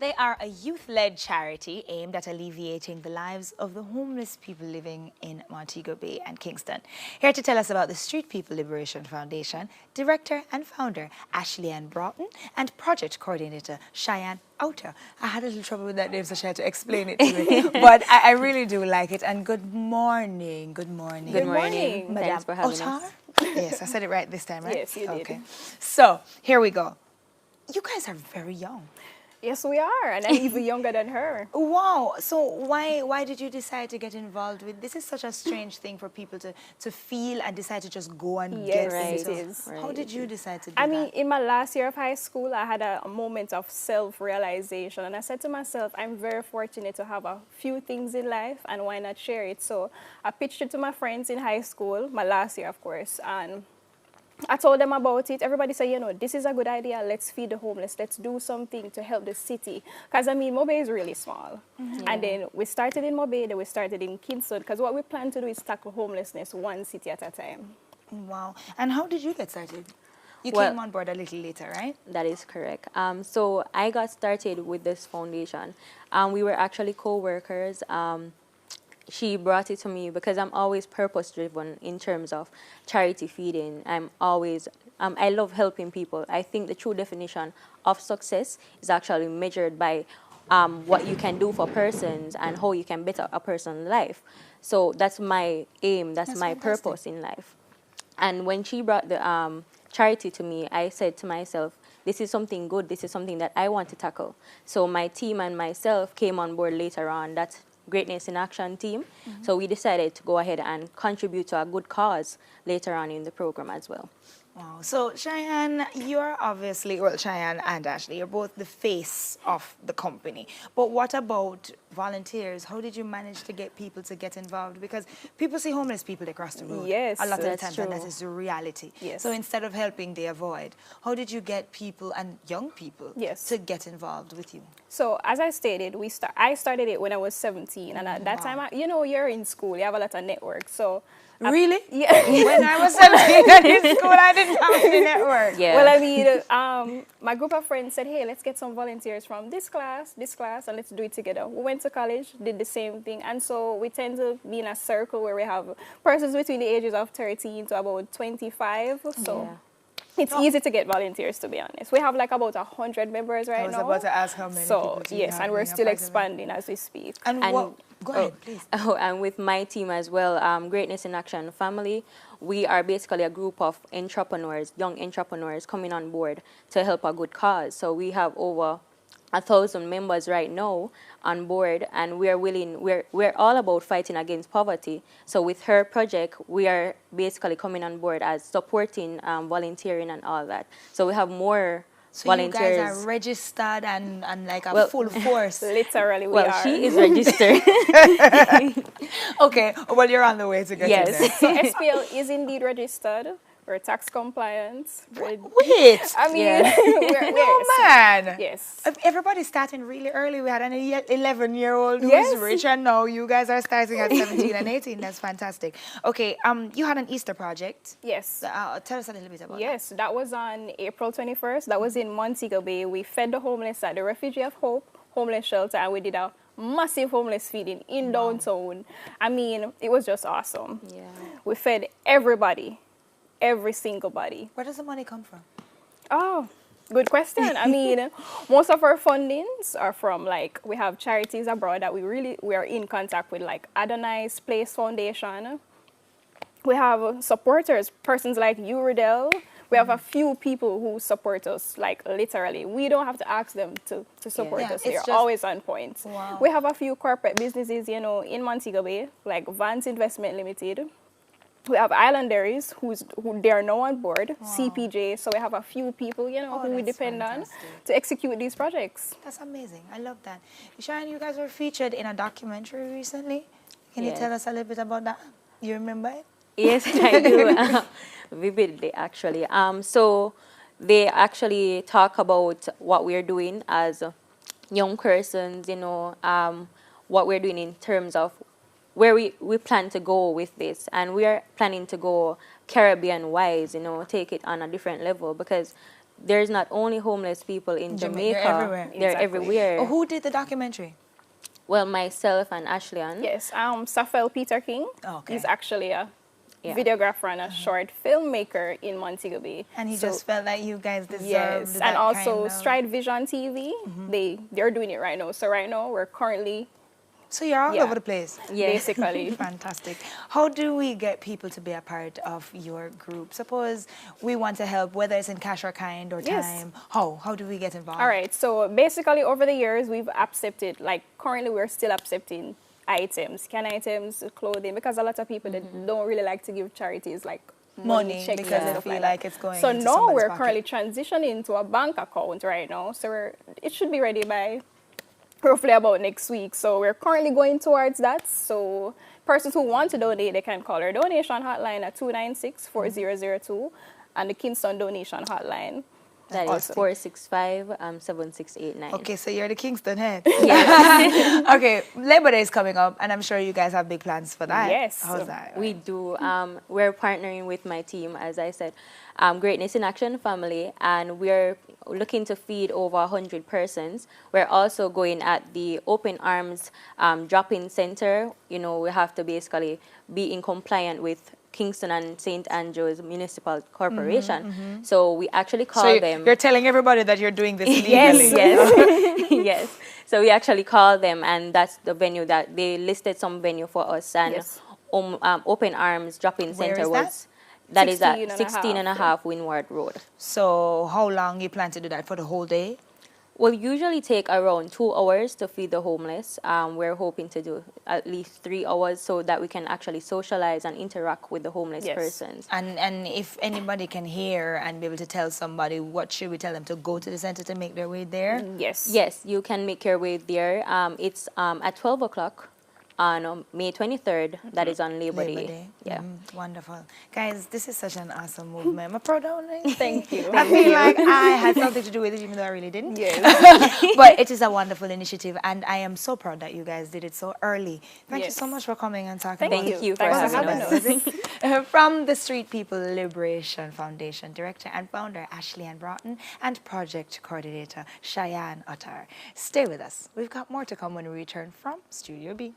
They are a youth-led charity aimed at alleviating the lives of the homeless people living in Montego Bay and Kingston. Here to tell us about the Street People Liberation Foundation, Director and Founder Ashli-Ann Broughton and Project Coordinator Shian, Outar. I had a little trouble with that name, so she had to explain it to me. But I really do like it. And good morning. Good morning. Good morning. Madam Thanks for having Outar? us. Yes, I said it right this time, right? Yes, you did. Okay. So, here we go. You guys are very young. Yes, we are, and I'm even younger than her. Wow. So why did you decide to get involved with this? Is such a strange thing for people to feel and decide to just go and Yes, get it into. is. How did you decide to do I that? mean, in my last year of high school, I had a moment of self-realization, and I said to myself, I'm very fortunate to have a few things in life, and why not share it? So I pitched it to my friends in high school, my last year, of course, and I told them about it. Everybody said, you know, this is a good idea. Let's feed the homeless. Let's do something to help the city. Because, I mean, Mobay is really small. And then we started in Mobay, then we started in Kingston. Because what we plan to do is tackle homelessness one city at a time. Wow. And how did you get started? You Well, came on board a little later, right? That is correct. So I got started with this foundation. We were actually co-workers. She brought it to me because I'm always purpose-driven in terms of charity feeding. I'm always, I love helping people. I think the true definition of success is actually measured by what you can do for persons and how you can better a person's life. So that's my aim, that's my fantastic. purpose in life. And when she brought the charity to me, I said to myself, this is something good, this is something that I want to tackle. So my team and myself came on board later on. That's Greatness in Action team. So we decided to go ahead and contribute to a good cause later on in the program as well. Wow. So, Cheyenne, you're obviously, well, Cheyenne and Ashley, you're both the face of the company. But what about volunteers? How did you manage to get people to get involved? Because people see homeless people across the road. Yes, A lot of the that's times, and true. that is the reality. Yes. So instead of helping, they avoid. How did you get people and young people Yes. to get involved with you? So as I stated, I started it when I was 17. And at that time, you know, you're in school, you have a lot of networks. So Really? yeah. When I was 17 in school, I didn't have any network. Yeah. Well, I mean, my group of friends said, hey, let's get some volunteers from this class, and let's do it together. We went to college, did the same thing. And so we tend to be in a circle where we have persons between the ages of 13 to about 25. So Yeah. it's easy to get volunteers, to be honest. We have like about 100 members right now. I was about to ask how many So, people do you yes, have and we're in your still party? expanding as we speak. And what? Go ahead, please. Oh, and with my team as well, Greatness in Action family, we are basically a group of entrepreneurs, young entrepreneurs coming on board to help a good cause. So we have over 1,000 members right now on board, and we're all about fighting against poverty. So with her project, we are basically coming on board as supporting volunteering and all that. So we have more So volunteers. you guys are registered and like a Well, full force. Literally, we Well, are. she is registered. Okay, well, you're on the way to get Yes. in there. So SPL is indeed registered. We're tax compliant. Wait, I mean, Yeah. no man. Yes. Everybody's starting really early. We had an 11-year-old who Yes. is rich, and now you guys are starting at 17 and 18. That's fantastic. Okay, you had an Easter project. Yes. Tell us a little bit about Yes, that was on April 21st. That was in Montego Bay. We fed the homeless at the Refugee of Hope homeless shelter, and we did a massive homeless feeding in downtown. I mean, it was just awesome. Yeah. We fed everybody, every single body. that. Where does the money come from? Oh, good question. I mean, most of our fundings are from, like, we have charities abroad that we are in contact with, like Adonai's Place Foundation. We have supporters, persons like you, Riddell. We have a few people who support us, like, literally. We don't have to ask them to support Yeah, us. it's They're just- always on point. Wow. We have a few corporate businesses, you know, in Montego Bay, like Vance Investment Limited. We have Islanders who they are now on board, CPJ. So we have a few people, you know, Oh, who we that's depend fantastic. on to execute these projects. That's amazing. I love that. Shine, you guys were featured in a documentary recently. Can you Yes. tell us a little bit about that? You remember it? Yes, I do. Vividly, actually. So they actually talk about what we're doing as young persons, you know, what we're doing in terms of where we plan to go with this. And we are planning to go Caribbean-wise, you know, take it on a different level, because there's not only homeless people in Jamaica, they're everywhere. they're Exactly. everywhere. Oh, who did the documentary? Well, myself and Ashli-Ann. Yes, Safel Peter King. Okay. He's actually a Yeah. videographer and a short filmmaker in Montego Bay. And he So- just felt like you guys deserved Yes, that and also kind of... Stride Vision TV. They're doing it right now. So right now we're currently So you're all Yeah. over the place. Yeah. basically. Fantastic. How do we get people to be a part of your group? Suppose we want to help, whether it's in cash or kind or Yes. time. How do we get involved? All right. So basically, over the years, we've accepted. Like currently, we're still accepting items, can items, clothing, because a lot of people that don't really like to give charities like Money, checks, because and they stuff feel that. like it's going So into now somebody's we're pocket. currently transitioning to a bank account right now. So it should be ready by roughly about next week. So we're currently going towards that. So persons who want to donate, they can call our donation hotline at 296-4002 and the Kingston donation hotline. That is Awesome. 465-7689. Okay, so you're the Kingston head. Yes. Okay, Labor Day is coming up, and I'm sure you guys have big plans for that. Yes. How's that? We do. We're partnering with my team, as I said, Greatness in Action Family, and we're looking to feed over 100 persons. We're also going at the Open Arms drop-in center. You know, we have to basically be in compliant with Kingston and St. Andrews Municipal Corporation. So we actually call So them. you're telling everybody that you're doing this legally. Yes. Yes. So we actually call them, and that's the venue that they listed some venue for us. And Yes. Open Arms drop-in Where center is that? was that is 16 and at a 16 and a half, half Windward Road. So how long you plan to do that? For the whole day? Will usually take around 2 hours to feed the homeless. We're hoping to do at least 3 hours so that we can actually socialize and interact with the homeless Yes. persons. And if anybody can hear and be able to tell somebody, what should we tell them? To go to the center to make their way there? Yes. Yes, you can make your way there. It's at 12 o'clock on May 23rd. That is on Labor Day. Yeah. Wonderful. Guys, this is such an awesome movement. I'm proud of you. Thank you. I feel like I had something to do with it, even though I really didn't. Yes. But it is a wonderful initiative, and I am so proud that you guys did it so early. Thank you Yes. so much for coming and talking Thank about you for Thanks having us. From the Street People Liberation Foundation, Director and Founder Ashli-Ann Broughton, and Project Coordinator Shian Outar. Stay with us. We've got more to come when we return from Studio B.